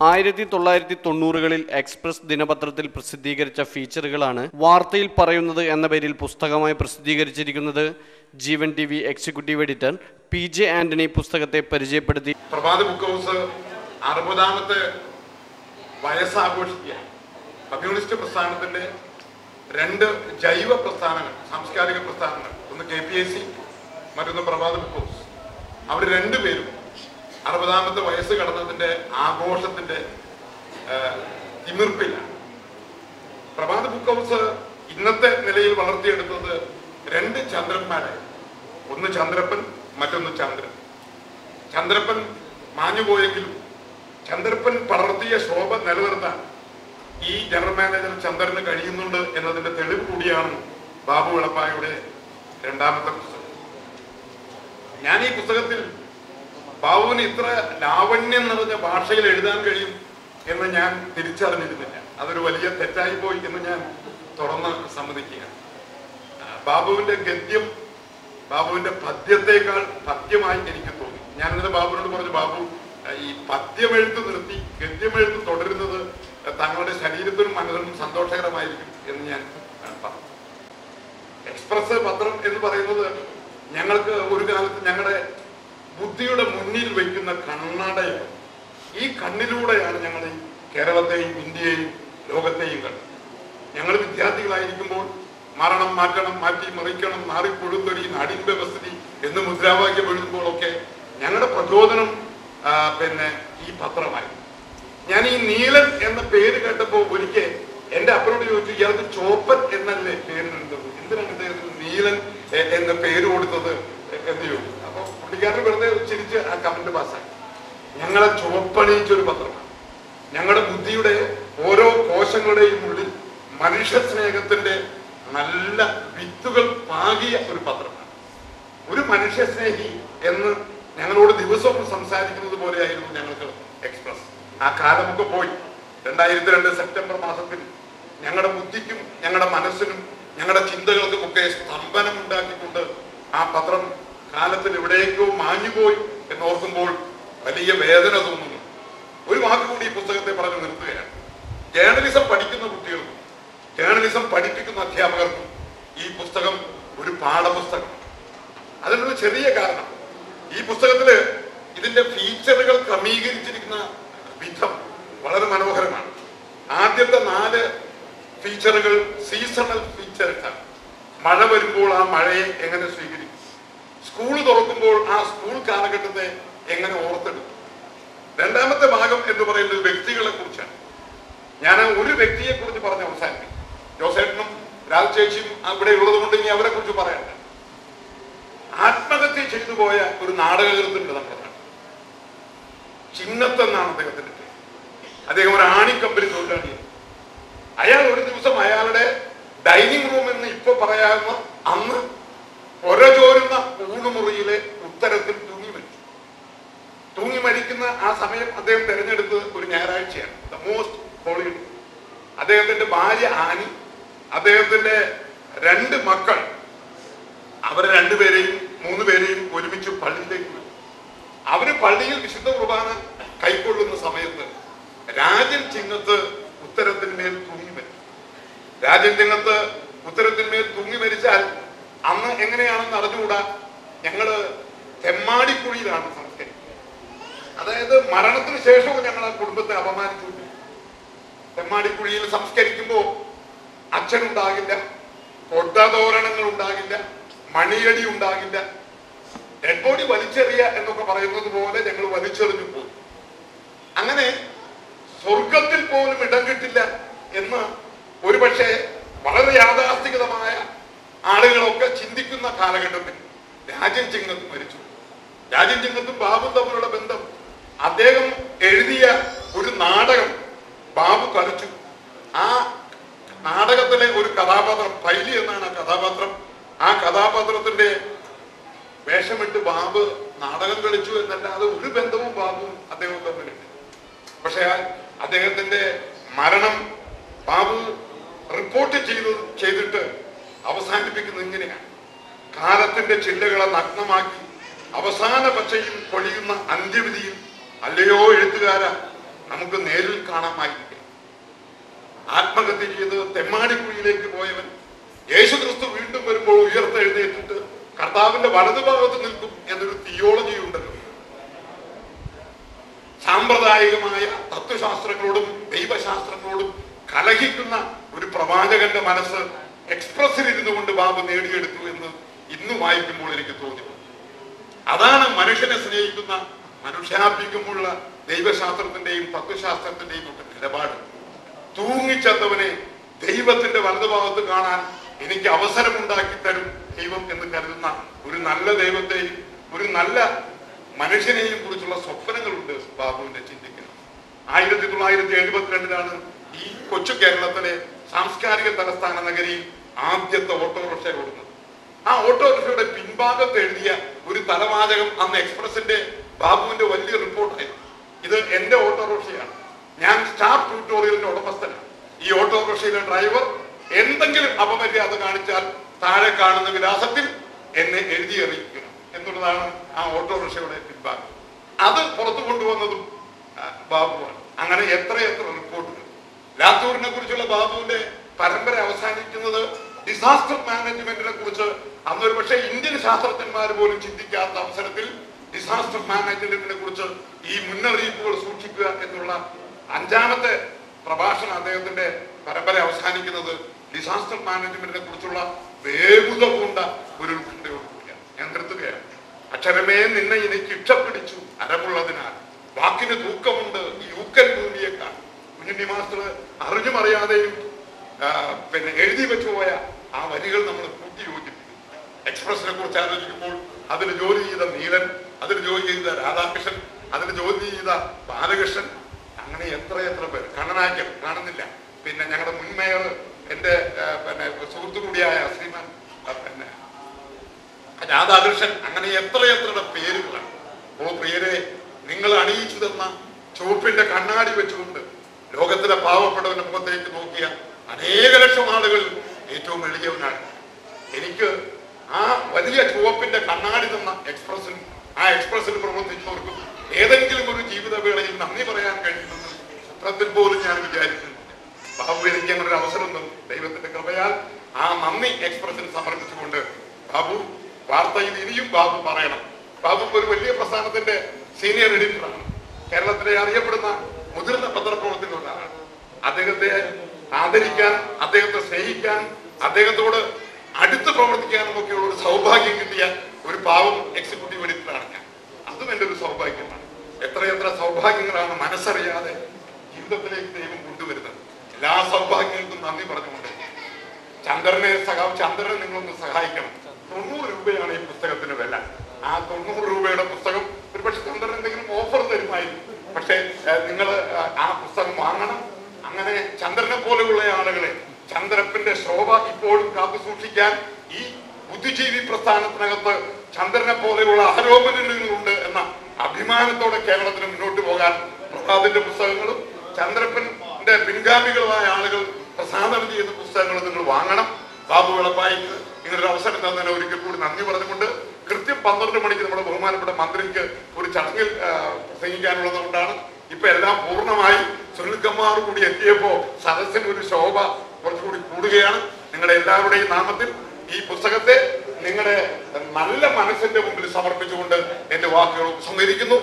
1990-കളിൽ express ദിനപത്രത്തിൽ പ്രസിദ്ധീകരിച്ച ഫീച്ചറുകളാണ് വാർത്തയിൽ പറയുന്നത് എന്ന പേരിൽ പുസ്തകമായി പ്രസിദ്ധീകരിച്ചിരിക്കുന്നത്. Jeevan TV executive editor PJ Antony പുസ്തകത്തെ പരിചയപ്പെടുത്തി. പ്രഭാത ബുക്ക് ഹൗസ് 60ാമത്തെ വയസ്സാഘോഷിക്കുക. കമ്മ്യൂണിസ്റ്റ് പ്രസ്ഥാനത്തിന്റെ രണ്ട് ജൈവ പ്രസ്ഥാനങ്ങൾ, സാംസ്കാരിക പ്രസ്ഥാനങ്ങൾ, ഒന്ന് KPIC, മറ്റൊന്ന് പ്രഭാത ബുക്ക് ഹൗസ്. അവർ രണ്ടുപേരും 60ാമത്തെ വയസ്സ് കടന്നതിന്റെ ആഘോഷത്തിന്റെ തിമിർപ്പിലാണ്. പ്രഭാത ബുക്ക് ഹൗസ് ഇന്നത്തെ നിലയിൽ വളർത്തിയെടുത്തത് രണ്ട് ചന്ദ്രന്മാരായി. ഒന്ന് ചന്ദ്രപ്പൻ, മറ്റൊന്ന് ചന്ദ്രൻ. ചന്ദ്രപ്പൻ മാഞ്ഞുപോയെങ്കിലും ചന്ദ്രപ്പൻ പടർത്തിയ ശോഭ നിലനിർത്താൻ ഈ ജനറൽ മാനേജർ ചന്ദ്രന് കഴിയുന്നുണ്ട് എന്നതിന്റെ തെളിവ് കൂടിയാണ് ബാബു എളപ്പായുടെ രണ്ടാമത്തെ പുസ്തകം. ഞാൻ ഈ പുസ്തകത്തിൽ ബാബുവിന് ഇത്ര ലാവണ്യം നിറഞ്ഞ ഭാഷയിൽ എഴുതാൻ കഴിയും എന്ന് ഞാൻ തിരിച്ചറിഞ്ഞിരുന്നില്ല. അതൊരു വലിയ തെറ്റായി പോയി എന്ന് ഞാൻ തുറന്ന് സമ്മതിക്കുക. ബാബുവിന്റെ ഗദ്യം ബാബുവിന്റെ പദ്യത്തെക്കാൾ പദ്യമായി എനിക്ക് തോന്നി. ഞാൻ ഇന്നലെ ബാബുവിനോട് പറഞ്ഞു, ബാബു ഈ പദ്യമെഴുത്ത് നിർത്തി ഗദ്യമെഴുത്ത് തുടരുന്നത് തങ്ങളുടെ ശരീരത്തിനും മനസ്സിനും സന്തോഷകരമായിരിക്കും എന്ന് ഞാൻ പറഞ്ഞു. എക്സ്പ്രസ് പത്രം എന്ന് പറയുന്നത് ഞങ്ങൾക്ക് ഒരു കാലത്ത് ഞങ്ങളുടെ ബുദ്ധിയുടെ മുന്നിൽ വയ്ക്കുന്ന കണ്ണടയാണ്. ഈ കണ്ണിലൂടെയാണ് ഞങ്ങൾ ഈ കേരളത്തെയും ഇന്ത്യയെയും ലോകത്തെയും കണ്ടത്. ഞങ്ങൾ വിദ്യാർത്ഥികളായിരിക്കുമ്പോൾ മരണം മാറ്റണം, മാറ്റി മറിക്കണം, നാറിപ്പൊഴുത്തൊരി, നാടിൻ വ്യവസ്ഥിതി എന്ന് മുദ്രാവാക്യം എഴുതുമ്പോഴൊക്കെ ഞങ്ങളുടെ പ്രചോദനം ഈ പത്രമായിരുന്നു. ഞാൻ ഈ നീലൻ എന്ന പേര് കേട്ടപ്പോൾ ഒരിക്കൽ എന്റെ അപ്പനോട് ചോദിച്ചു, ഇയാൾക്ക് ചോപ്പൻ എന്നല്ലേ പേരിടുന്നത്, എന്തിനാണ് ഇദ്ദേഹത്തിന് നീലൻ എന്ന പേര് കൊടുത്തത് എന്ന് ചോദിച്ചു. അപ്പൊ പുള്ളിക്കാരന് വെറുതെ ചിരിച്ച് ആ കമന്റ് പാസ്സാക്കി. ഞങ്ങളെ ചുവപ്പണിയിച്ചൊരു പത്രമാണ്. ഞങ്ങളുടെ ബുദ്ധിയുടെ ഓരോ കോശങ്ങളുടെയും ഉള്ളിൽ മനുഷ്യ സ്നേഹത്തിന്റെ നല്ല വിത്തുകൾ പാകിയ ഒരു പത്രമാണ്. ഒരു മനുഷ്യ സ്നേഹി എന്ന് ഞങ്ങളോട് ദിവസവും സംസാരിക്കുന്നത് പോലെയായിരുന്നു ഞങ്ങൾക്ക് എക്സ്പ്രസ്. ആ കാലമൊക്കെ പോയി. 2002 സെപ്റ്റംബർ മാസത്തിൽ ഞങ്ങളുടെ ബുദ്ധിക്കും ഞങ്ങളുടെ മനസ്സിനും ഞങ്ങളുടെ ചിന്തകൾക്കും ഒക്കെ സ്തംഭനം ഉണ്ടാക്കിക്കൊണ്ട് ആ പത്രം കാലത്തിൽ എവിടേക്കോ മാഞ്ഞുപോയി എന്നോർക്കുമ്പോൾ വലിയ വേദന തോന്നുന്നു. ഒരു വാക്ക് കൂടി ഈ പുസ്തകത്തെ പറഞ്ഞു നിർത്തുകയാണ്. ജേർണലിസം പഠിക്കുന്ന കുട്ടികൾക്കും ജേർണലിസം പഠിപ്പിക്കുന്ന അധ്യാപകർക്കും ഈ പുസ്തകം ഒരു പാഠപുസ്തകം. അതിനൊരു ചെറിയ കാരണം, ഈ പുസ്തകത്തില് ഇതിന്റെ ഫീച്ചറുകൾ ക്രമീകരിച്ചിരിക്കുന്ന വിധം വളരെ മനോഹരമാണ്. ആദ്യത്തെ 4 ഫീച്ചറുകൾ സീസണൽ ഫീച്ചേഴ്സാണ്. മഴ വരുമ്പോൾ ആ മഴയെ എങ്ങനെ സ്വീകരിക്കും, സ്കൂൾ തുറക്കുമ്പോൾ ആ സ്കൂൾ കാലഘട്ടത്തെ എങ്ങനെ ഓർത്തെടുക്കും. രണ്ടാമത്തെ ഭാഗം എന്ന് പറയുന്നത് വ്യക്തികളെ കുറിച്ചാണ്. ഞാൻ ഒരു വ്യക്തിയെ കുറിച്ച് പറഞ്ഞ് അവസാനിപ്പിക്കും. ജോസേട്ടനും രാജചേച്ചിയും അവിടെ ഉള്ളത് കൊണ്ട് ഇനി അവരെ കുറിച്ച് പറയണ്ട. ആത്മഹത്യ ചെയ്തു പോയ ഒരു നാടകകൃത്തുണ്ട് നമ്മുടെ നാട്ടിൽ. ചിന്നത്തെന്നാണ് അദ്ദേഹത്തിന്റെ പേര്. അദ്ദേഹം ഒരു ആണിക്കമ്പനി തൊഴിലാളിയാണ്. അയാൾ ഒരു ദിവസം അയാളുടെ ഡൈനിങ് റൂം എന്ന് ഇപ്പൊ പറയാവുന്ന അന്ന് ഒരചോരുന്ന ഊണുമുറിയിലെ ഉത്തരത്തിൽ തൂങ്ങി മരിച്ചു. തൂങ്ങി മരിക്കുന്ന ആ സമയം അദ്ദേഹം തെരഞ്ഞെടുത്തത് ഒരു ഞായറാഴ്ചയാണ്, ദ മോസ്റ്റ് ഹോളി. അദ്ദേഹത്തിന്റെ ഭാര്യ ആനി, അദ്ദേഹത്തിന്റെ 2 മക്കൾ, അവരെ 2 പേരെയും 3 പേരെയും ഒരുമിച്ച് പള്ളിയിലേക്ക് വിട്ടു. അവര് പള്ളിയിൽ വിശുദ്ധ കുർബാന കൈക്കൊള്ളുന്ന സമയത്ത് രാജൻ ചിങ്ങത്ത് ഉത്തരത്തിന്മേൽ തൂങ്ങി മരിച്ചു. രാജൻ ചിങ്ങത്ത് ഉത്തരത്തിന്മേൽ തൂങ്ങി മരിച്ചാൽ അന്ന് എങ്ങനെയാണെന്ന് അറിഞ്ഞുകൂടാ. ഞങ്ങള് തെമ്മാടിക്കുഴിയിലാണ് സംസ്കരിക്കുന്നത്. അതായത് മരണത്തിന് ശേഷവും ഞങ്ങൾ ആ കുടുംബത്തെ അപമാനിച്ചു. തെമ്മാടിക്കുഴിയിൽ സംസ്കരിക്കുമ്പോൾ അച്ഛനുണ്ടാകില്ല, കൊട്ടതോരണങ്ങൾ ഉണ്ടാകില്ല, മണിയടി ഉണ്ടാകില്ല. ഡെഡ് ബോഡി വലിച്ചെറിയ എന്നൊക്കെ പറയുന്നത് പോലെ ഞങ്ങൾ വലിച്ചെറിഞ്ഞു പോയി. അങ്ങനെ സ്വർഗത്തിൽ പോലും ഇടം കിട്ടില്ല എന്ന് ഒരുപക്ഷെ വളരെ യാഥാസ്ഥികതമായ ആളുകളൊക്കെ ചിന്തിക്കുന്ന കാലഘട്ടത്തിൽ രാജൻ ചിങ്ങത്ത് മരിച്ചു. രാജൻ ചിങ്ങത്തും ബാബു തമ്മിലുള്ള ബന്ധം, അദ്ദേഹം എഴുതിയ ഒരു നാടകം ബാബു കളിച്ചു. ആ നാടകത്തിലെ ഒരു കഥാപാത്രം, പൈലി എന്നാണ് ആ കഥാപാത്രം. ആ കഥാപാത്രത്തിന്റെ വേഷമിട്ട് ബാബു നാടകം കളിച്ചു എന്നല്ലാതെ ഒരു ബന്ധവും ബാബുവും അദ്ദേഹവും തമ്മിലുണ്ട്. പക്ഷെ അദ്ദേഹത്തിന്റെ മരണം ബാബു റിപ്പോർട്ട് ചെയ്തിട്ട് അവസാനിപ്പിക്കുന്നത് ഇങ്ങനെയാണ്: കാലത്തിന്റെ ചില്ലകളെ നഗ്നമാക്കി അവസാന പച്ചയിൽ പൊഴിയുന്ന അന്ത്യവിധിയിൽ, അല്ലയോ എഴുത്തുകാര, നമുക്ക് നേരിൽ കാണാമായിരിക്കും. ആത്മഹത്യ ചെയ്ത് തെമ്മാടിക്കുഴിയിലേക്ക് പോയവൻ യേശുക്രിസ്തു വീണ്ടും വരുമ്പോൾ ഉയർത്തെഴുന്നേറ്റിട്ട് കർത്താവിന്റെ വലതുഭാഗത്ത് നിൽക്കും എന്നൊരു തിയോളജി ഉണ്ടല്ലോ. സാമ്പ്രദായികമായ തത്വശാസ്ത്രങ്ങളോടും ദൈവശാസ്ത്രങ്ങളോടും കലഹിക്കുന്ന ഒരു പ്രവാചകന്റെ മനസ്സ് എക്സ്പ്രസിൽ ഇരുന്നു കൊണ്ട് ബാബു നേടിയെടുത്തു എന്ന് ഇന്ന് വായിക്കുമ്പോൾ എനിക്ക് തോന്നി. അതാണ് മനുഷ്യനെ സ്നേഹിക്കുന്ന മനുഷ്യാഭിമുള്ള ദൈവശാസ്ത്രത്തിന്റെയും തത്വശാസ്ത്രത്തിന്റെയും ഒക്കെ നിലപാട്. തൂങ്ങിച്ചത്തവനെ ദൈവത്തിന്റെ വലതുഭാഗത്ത് കാണാൻ എനിക്ക് അവസരമുണ്ടാക്കി തരും ദൈവം എന്ന് കരുതുന്ന ഒരു നല്ല ദൈവത്തെയും ഒരു നല്ല മനുഷ്യനെയും കുറിച്ചുള്ള സ്വപ്നങ്ങളുണ്ട് ബാബുവിന്റെ ചിന്തിക്കുന്നത്. 1972 ഈ കൊച്ചു കേരളത്തിലെ സാംസ്കാരിക തലസ്ഥാന നഗരിയിൽ ആദ്യത്തെ ഓട്ടോറിക്ഷ ഓടുന്നത്. ആ ഓട്ടോറിക്ഷയുടെ പിൻഭാഗത്ത് എഴുതിയ ഒരു തലവാചകം അന്ന് എക്സ്പ്രസിന്റെ ബാബുവിന്റെ വലിയ റിപ്പോർട്ടായിരുന്നു. ഇത് എന്റെ ഓട്ടോറിക്ഷയാണ്, ഞാൻ സ്റ്റാഫ് ട്യൂട്ടോറിയലിന്റെ ഉടമസ്ഥനാണ്. ഈ ഓട്ടോറിക്ഷയിലെ ഡ്രൈവർ എന്തെങ്കിലും അപമര്യാദ കാണിച്ചാൽ താഴെ കാണുന്ന വിലാസത്തിൽ എന്നെ എഴുതി അറിയിക്കണം എന്നുള്ളതാണ് ആ ഓട്ടോറിക്ഷയുടെ പിൻഭാഗം. അത് പുറത്തു കൊണ്ടുവന്നതും ബാബുവാണ്. അങ്ങനെ എത്രയെത്ര റിപ്പോർട്ടുകൾ. ലാത്തൂരിനെ കുറിച്ചുള്ള ബാബുവിന്റെ പരമ്പര അവസാനിക്കുന്നത് ഡിസാസ്റ്റർ മാനേജ്മെന്റിനെ കുറിച്ച് അന്നൊരു പക്ഷേ ഇന്ത്യൻ ശാസ്ത്രജ്ഞന്മാർ പോലും ചിന്തിക്കാത്ത അവസരത്തിൽ ഡിസാസ്റ്റർ മാനേജ്മെന്റിനെ കുറിച്ച് ഈ മുന്നറിയിപ്പുകൾ സൂക്ഷിക്കുക എന്നുള്ള 5ാമത്തെ പ്രഭാഷണം അദ്ദേഹത്തിന്റെ പരമ്പര അവസാനിക്കുന്നത് ഡിസാസ്റ്റർ മാനേജ്മെന്റിനെ കുറിച്ചുള്ള വേഗത കൊണ്ട ഒരു ഉത്കണ്ഠയോടുകൂടിയാണ്. ഞാൻ നിർത്തുകയാണ്. അക്ഷരമേ നിന്നെ എനിക്ക് ഇഷ്ടപ്പിടിച്ചു അരമുള്ളതിനാൽ വാക്കിന് തൂക്കമുണ്ട് ഈ ഊക്കൻ ഭൂമിയേക്കാൾ. കുഞ്ഞുണ്ണി മാസ്റ്റർ അറിഞ്ഞും അറിയാതെയും എഴുതി വെച്ചു പോയ ആ വരികൾ നമ്മൾ കൂട്ടി യോജിപ്പിക്കും. എക്സ്പ്രസിനെ കുറിച്ച് ആലോചിക്കുമ്പോൾ അതിൽ ജോലി ചെയ്ത നീലൻ, അതിൽ ജോലി ചെയ്ത രാധാകൃഷ്ണൻ, അതിൽ ജോലി ചെയ്ത ബാലകൃഷ്ണൻ, അങ്ങനെ എത്രയെത്ര പേർ. കണ്ണനായ്ക്കൽ കാണുന്നില്ല. പിന്നെ ഞങ്ങളുടെ മുൻ മേയർ എന്റെ സുഹൃത്തു കൂടിയായ ശ്രീമാൻ രാധാകൃഷ്ണൻ, അങ്ങനെ എത്രയെത്ര പേരുകളാണ്. ഓ പ്രിയരെ, നിങ്ങൾ അണിയിച്ചു തന്ന ചുവപ്പിന്റെ കണ്ണാടി വെച്ചുകൊണ്ട് ലോകത്തിലെ പാവപ്പെട്ടവന്റെ മുഖത്തേക്ക് നോക്കിയ അനേക ലക്ഷം ആളുകൾ ഏറ്റവും എളിയവനാണ്. എനിക്ക് ആ വലിയ ചുവപ്പിന്റെ കണ്ണാടി തന്ന എക്സ്പ്രസിൽ, ആ എക്സ്പ്രസിൽ പ്രവർത്തിച്ചവർക്കും ഏതെങ്കിലും ഒരു ജീവിത വേളയിൽ നന്ദി പറയാൻ കഴിയുമെന്ന് ചിത്രത്തിൽ പോലും ഞാൻ വിചാരിക്കുന്നുണ്ട്. ബാബു എനിക്ക് അങ്ങനെ ഒരു അവസരം തന്നു. ദൈവത്തിന്റെ കൃപയാൽ ആ നന്ദി എക്സ്പ്രസിന് സമർപ്പിച്ചുകൊണ്ട് ബാബു വാർത്തയിൽ ഇനിയും ബാബു പറയണം. ബാബു ഒരു വലിയ പ്രസ്ഥാനത്തിന്റെ സീനിയർ എഡിറ്ററാണ്. കേരളത്തിലെ അറിയപ്പെടുന്ന മുതിർന്ന പത്രപ്രവർത്തകനാണ്. അദ്ദേഹത്തെ ആദരിക്കാൻ, അദ്ദേഹത്തെ സ്നേഹിക്കാൻ, അദ്ദേഹത്തോട് അടുത്ത് പ്രവർത്തിക്കാനും ഒക്കെയുള്ള ഒരു സൗഭാഗ്യം കിട്ടിയ ഒരു പാവം എക്സിക്യൂട്ടീവ് എഡിറ്ററാണ് ഞാൻ. അതും എൻ്റെ ഒരു സൗഭാഗ്യമാണ്. എത്രയെത്ര സൗഭാഗ്യങ്ങളാണ് മനസ്സറിയാതെ ജീവിതത്തിലേക്ക് ദൈവം കൊണ്ടുവരുന്നത്. എല്ലാ സൗഭാഗ്യങ്ങൾക്കും നന്ദി പറഞ്ഞുകൊണ്ട് ചന്ദ്രനെ നിങ്ങളൊന്ന് സഹായിക്കണം. 90 രൂപയാണ് ഈ പുസ്തകത്തിന് വില. ആ 90 രൂപയുടെ പുസ്തകം ഒരുപക്ഷെ ചന്ദ്രൻ എന്തെങ്കിലും ഓഫർ തരുമായിരുന്നു. പക്ഷെ നിങ്ങൾ ആ പുസ്തകം വാങ്ങണം. അങ്ങനെ ചന്ദ്രനെ പോലെയുള്ള ആളുകളെ, ചന്ദ്രപ്പന്റെ ശോഭ ഇപ്പോഴും കാത്തു സൂക്ഷിക്കാൻ ഈ ബുദ്ധിജീവി പ്രസ്ഥാനത്തിനകത്ത് ചന്ദ്രനെ പോലെയുള്ള ആരോപണങ്ങളുണ്ട് എന്ന അഭിമാനത്തോടെ കേരളത്തിന് മുന്നോട്ട് പോകാൻ പ്രസാദിന്റെ പുസ്തകങ്ങളും ചന്ദ്രപ്പന്റെ പിൻഗാമികളായ ആളുകൾ പ്രസാദനം ചെയ്യുന്ന പുസ്തകങ്ങളും നിങ്ങൾ വാങ്ങണം. ബാബു വിളപ്പായിക്ക് ഇങ്ങനൊരു അവസരം തന്നതിന് ഒരിക്കൽ കൂടി നന്ദി പറഞ്ഞുകൊണ്ട് കൃത്യം 12 മണിക്ക് നമ്മുടെ ബഹുമാനപ്പെട്ട മന്ത്രിക്ക് ഒരു ചടങ്ങിൽ പ്രസംഗിക്കാനുള്ളത് കൊണ്ടാണ് ഇപ്പൊ എല്ലാം പൂർണ്ണമായി സുനിൽകുമാർ കൂടി എത്തിയപ്പോ സദസ്സിന് ഒരു ശോഭ കുറച്ചുകൂടി കൂടുകയാണ്. നിങ്ങളുടെ എല്ലാവരുടെയും നാമത്തിൽ ഈ പുസ്തകത്തെ നിങ്ങളുടെ നല്ല മനസ്സിന്റെ മുമ്പിൽ സമർപ്പിച്ചുകൊണ്ട് എന്റെ വാക്കുകൾ ഉപസംഹരിക്കുന്നു.